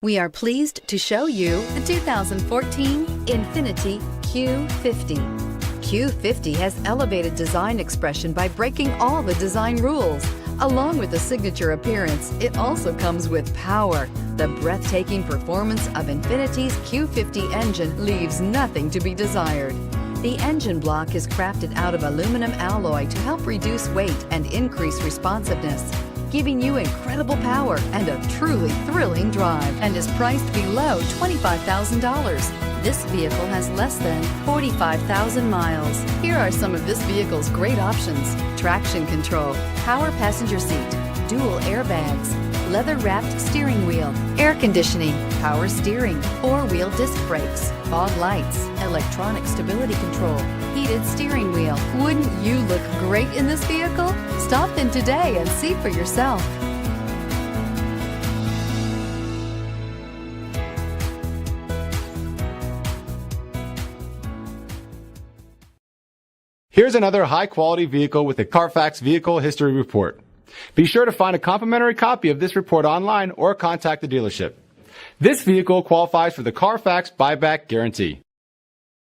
We are pleased to show you the 2014 INFINITI Q50. Q50 has elevated design expression by breaking all the design rules. Along with the signature appearance, it also comes with power. The breathtaking performance of INFINITI's Q50 engine leaves nothing to be desired. The engine block is crafted out of aluminum alloy to help reduce weight and increase responsiveness, giving you incredible power and a truly thrilling drive, and is priced below $25,000. This vehicle has less than 45,000 miles. Here are some of this vehicle's great options: traction control, power passenger seat, dual airbags, leather-wrapped steering wheel, air conditioning, power steering, four-wheel disc brakes, fog lights, electronic stability control, heated steering wheel. Wouldn't you look great in this vehicle? Stop in today and see for yourself. Here's another high-quality vehicle with a Carfax Vehicle History Report. Be sure to find a complimentary copy of this report online or contact the dealership. This vehicle qualifies for the Carfax Buyback Guarantee.